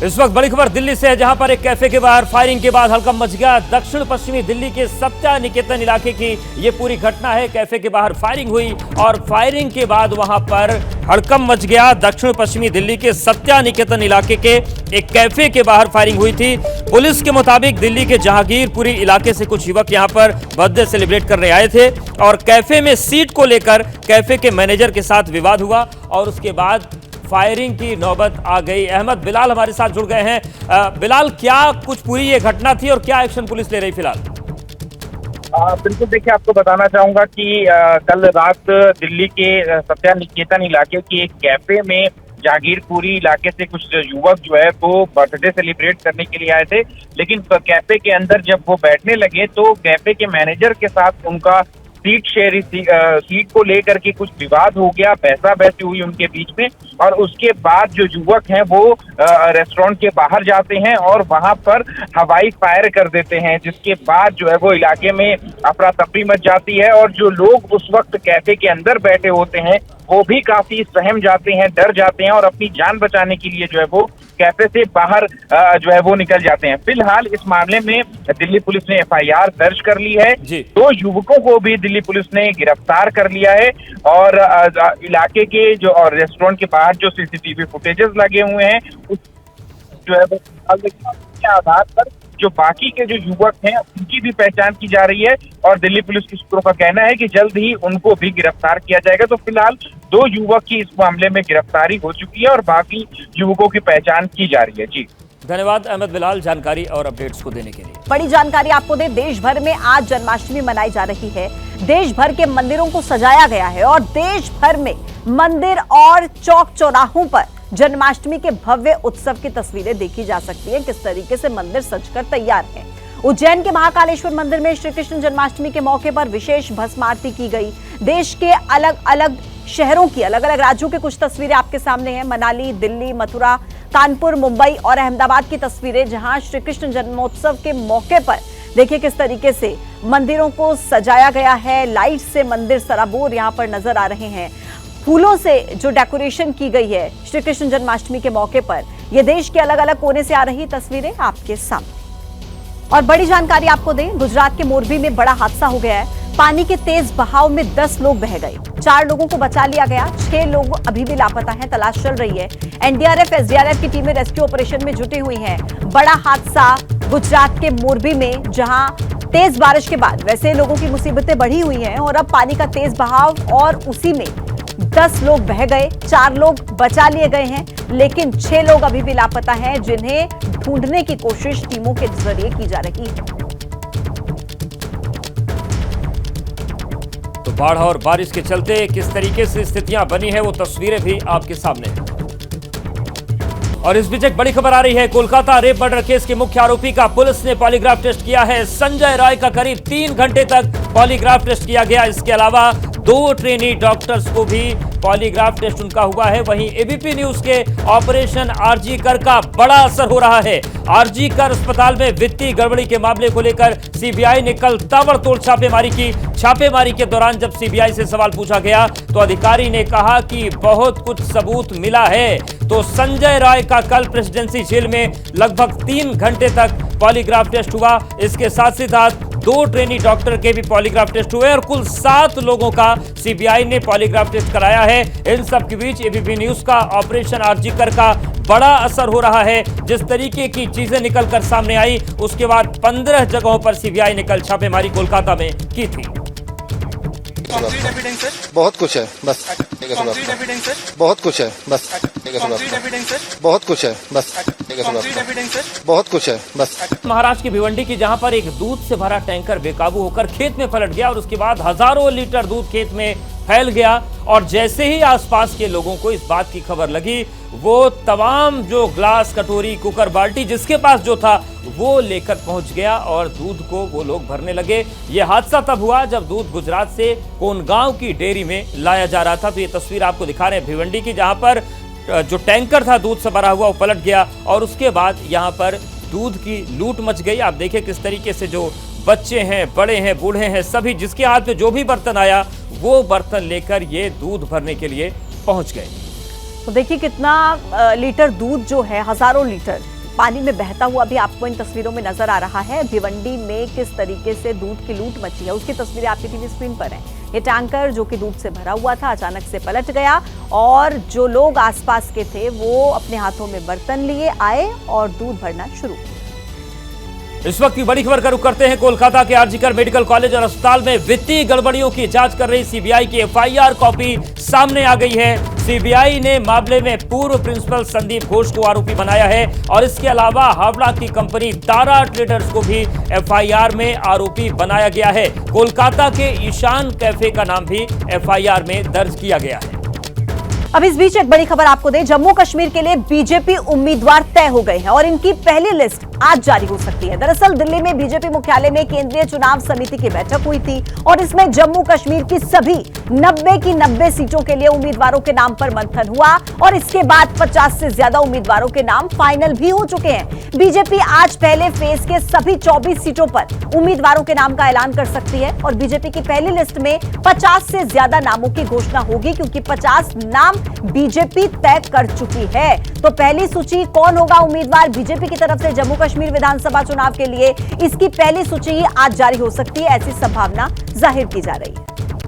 इस वक्त बड़ी खबर दिल्ली से है, जहां पर एक कैफे के बाहर फायरिंग के बाद हड़कंप मच गया। दक्षिण पश्चिमी दिल्ली के सत्या निकेतन इलाके की ये पूरी घटना है। कैफे के बाहर फायरिंग हुई और फायरिंग के बाद वहां पर हड़कंप मच गया। दक्षिण पश्चिमी दिल्ली के सत्या निकेतन इलाके के एक कैफे के बाहर फायरिंग हुई थी। पुलिस के मुताबिक दिल्ली के जहांगीरपुरी इलाके से कुछ युवक यहां पर बर्थडे सेलिब्रेट करने आए थे और कैफे में सीट को लेकर कैफे के मैनेजर के साथ विवाद हुआ और उसके बाद फायरिंग की नौबत आ गई। अहमद बिलाल हमारे साथ जुड़ गए हैं। बिलाल, क्या कुछ पूरी ये घटना थी और क्या एक्शन पुलिस ले रही फिलहाल? बिल्कुल, देखिए, आपको बताना चाहूंगा कि कल रात दिल्ली के सत्या निकेतन इलाके के एक कैफे में जहांगीरपुरी इलाके से कुछ युवक जो है वो बर्थडे सेलिब्रेट करने के लिए आए थे। लेकिन कैफे के अंदर जब वो बैठने लगे तो कैफे के मैनेजर के साथ उनका सीट को लेकर के कुछ विवाद हो गया, बहसा-बहसी हुई उनके बीच में। और उसके बाद जो युवक हैं वो रेस्टोरेंट के बाहर जाते हैं और वहां पर हवाई फायर कर देते हैं, जिसके बाद जो है वो इलाके में अफरा तफरी मच जाती है। और जो लोग उस वक्त कैफे के अंदर बैठे होते हैं वो भी काफी सहम जाते हैं, डर जाते हैं और अपनी जान बचाने के लिए जो है वो कैफे से बाहर जो है वो निकल जाते हैं। फिलहाल इस मामले में दिल्ली पुलिस ने एफआईआर दर्ज कर ली है। 2 युवकों को भी दिल्ली पुलिस ने गिरफ्तार कर लिया है और इलाके के जो और रेस्टोरेंट के बाहर जो सीसीटीवी फुटेजेस लगे हुए हैं उस जो है वो के आधार पर जो बाकी के जो युवक हैं उनकी भी पहचान की जा रही है और दिल्ली पुलिस के सूत्रों का कहना है कि जल्द ही उनको भी गिरफ्तार किया जाएगा। तो फिलहाल 2 युवक की इस मामले में गिरफ्तारी हो चुकी है और बाकी युवकों की पहचान की जा रही है। जी धन्यवाद अहमद बिलाल जानकारी और अपडेट्स को देने के लिए। बड़ी जानकारी आपको दे, देश भर में आज जन्माष्टमी मनाई जा रही है। देश भर के मंदिरों को सजाया गया है और देश भर में मंदिर और चौक चौराहों पर जन्माष्टमी के भव्य उत्सव की तस्वीरें देखी जा सकती हैं। किस तरीके से मंदिर सजकर तैयार है। उज्जैन के महाकालेश्वर मंदिर में श्री कृष्ण जन्माष्टमी के मौके पर विशेष भस्म आरती की गई। देश के अलग अलग शहरों की, अलग अलग राज्यों की कुछ तस्वीरें आपके सामने हैं। मनाली, दिल्ली, मथुरा, कानपुर, मुंबई और अहमदाबाद की तस्वीरें, जहां श्री कृष्ण जन्मोत्सव के मौके पर देखिए किस तरीके से मंदिरों को सजाया गया है। लाइट से मंदिर सराबोर यहां पर नजर आ रहे हैं। फूलों से जो डेकोरेशन की गई है श्री कृष्ण जन्माष्टमी के मौके पर, ये देश के अलग अलग कोने से आ रही तस्वीरें आपके सामने। और बड़ी जानकारी आपको दें, गुजरात के मोरबी में बड़ा हादसा हो गया है। पानी के तेज बहाव में 10 लोग बह गए, 4 लोगों को बचा लिया गया, 6 लोग अभी भी लापता हैं, तलाश चल रही है। एनडीआरएफ, एसडीआरएफ की टीमें रेस्क्यू ऑपरेशन में जुटी हुई हैं। बड़ा हादसा गुजरात के मोरबी में, जहां तेज बारिश के बाद वैसे लोगों की मुसीबतें बढ़ी हुई हैं और अब पानी का तेज बहाव और उसी में 10 लोग बह गए, 4 लोग बचा लिए गए हैं, लेकिन 6 लोग अभी भी लापता हैं, जिन्हें ढूंढने की कोशिश टीमों के जरिए की जा रही है। तो बाढ़ और बारिश के चलते किस तरीके से स्थितियां बनी है वो तस्वीरें भी आपके सामने हैं। और इस बीच एक बड़ी खबर आ रही है। कोलकाता रेप मर्डर केस के मुख्य आरोपी का पुलिस ने पॉलीग्राफ टेस्ट किया है। संजय राय का करीब 3 घंटे तक पॉलीग्राफ टेस्ट किया गया। इसके अलावा 2 ट्रेनी डॉक्टर्स को भी पॉलीग्राफ टेस्ट उनका हुआ है। वहीं एबीपी न्यूज के ऑपरेशन आरजी कर का बड़ा असर हो रहा है। आरजी कर अस्पताल में वित्तीय गड़बड़ी के मामले को लेकर सीबीआई ने कल ताबड़तोड़ छापेमारी की। छापेमारी के दौरान जब सीबीआई से सवाल पूछा गया तो अधिकारी ने कहा कि बहुत कुछ सबूत मिला है। तो संजय राय का कल प्रेसिडेंसी जेल में लगभग 3 घंटे तक पॉलीग्राफ टेस्ट हुआ। इसके साथ ही साथ 2 ट्रेनी डॉक्टर के भी पॉलीग्राफ टेस्ट हुए और कुल 7 लोगों का सीबीआई ने पॉलीग्राफ टेस्ट कराया है। इन सब के बीच एबीपी न्यूज का ऑपरेशन आरजी कर का बड़ा असर हो रहा है। जिस तरीके की चीजें निकलकर सामने आई उसके बाद 15 जगहों पर सीबीआई ने कल छापेमारी कोलकाता में की थी। बहुत कुछ है बस, बहुत कुछ है बस, बहुत कुछ है बस, बहुत कुछ है बस। महाराष्ट्र की भिवंडी की, जहां पर एक दूध से भरा टैंकर बेकाबू होकर खेत में पलट गया और उसके बाद हजारों लीटर दूध खेत में फैल गया। और जैसे ही आसपास के लोगों को इस बात की खबर लगी, वो तमाम जो ग्लास, कटोरी, कुकर, बाल्टी जिसके पास जो था वो लेकर पहुंच गया और दूध को वो लोग भरने लगे। ये हादसा तब हुआ जब दूध गुजरात से कोनगांव की डेयरी में लाया जा रहा था। तो ये तस्वीर आपको दिखा रहे हैं भिवंडी की, जहां पर जो टैंकर था दूध से भरा हुआ वो पलट गया और उसके बाद यहाँ पर दूध की लूट मच गई। आप देखिए किस तरीके से जो बच्चे हैं, बड़े हैं, बूढ़े हैं, सभी जिसके हाथ में जो भी बर्तन आया वो बर्तन लेकर ये दूध भरने के लिए पहुंच गए। तो देखिए कितना लीटर दूध जो है, हजारों लीटर पानी में बहता हुआ भी आपको इन तस्वीरों में नजर आ रहा है। भिवंडी में किस तरीके से दूध की लूट मची है, उसकी तस्वीरें आपकी टीवी स्क्रीन पर हैं। ये टैंकर जो कि दूध से भरा हुआ था अचानक से पलट गया और जो लोग आसपास के थे वो अपने हाथों में बर्तन लिए आए और दूध भरना शुरू किया। इस वक्त की बड़ी खबर का रुख करते हैं। कोलकाता के आरजीकर मेडिकल कॉलेज और अस्पताल में वित्तीय गड़बड़ियों की जांच कर रही सीबीआई की एफआईआर कॉपी सामने आ गई है। सीबीआई ने मामले में पूर्व प्रिंसिपल संदीप घोष को आरोपी बनाया है और इसके अलावा हावड़ा की कंपनी तारा ट्रेडर्स को भी एफआईआर में आरोपी बनाया गया है। कोलकाता के ईशान कैफे का नाम भी एफआईआर में दर्ज किया गया है। अब इस बीच एक बड़ी खबर आपको दें, जम्मू कश्मीर के लिए बीजेपी उम्मीदवार तय हो गए हैं और इनकी पहली लिस्ट आज जारी हो सकती है। दरअसल दिल्ली में बीजेपी मुख्यालय में केंद्रीय चुनाव समिति की बैठक हुई थी और इसमें जम्मू कश्मीर की सभी 90 की 90 सीटों के लिए उम्मीदवारों के नाम पर मंथन हुआ और इसके बाद 50 से ज्यादा उम्मीदवारों के नाम फाइनल भी हो चुके हैं। बीजेपी आज पहले फेज के सभी 24 सीटों पर उम्मीदवारों के नाम का ऐलान कर सकती है और बीजेपी की पहली लिस्ट में 50 से ज्यादा नामों की घोषणा होगी क्योंकि 50 नाम बीजेपी तय कर चुकी है। तो पहली सूची कौन होगा उम्मीदवार बीजेपी की तरफ से जम्मू कश्मीर विधानसभा चुनाव के लिए, इसकी पहली सूची आज जारी हो सकती है, ऐसी संभावना जाहिर की जा रही है।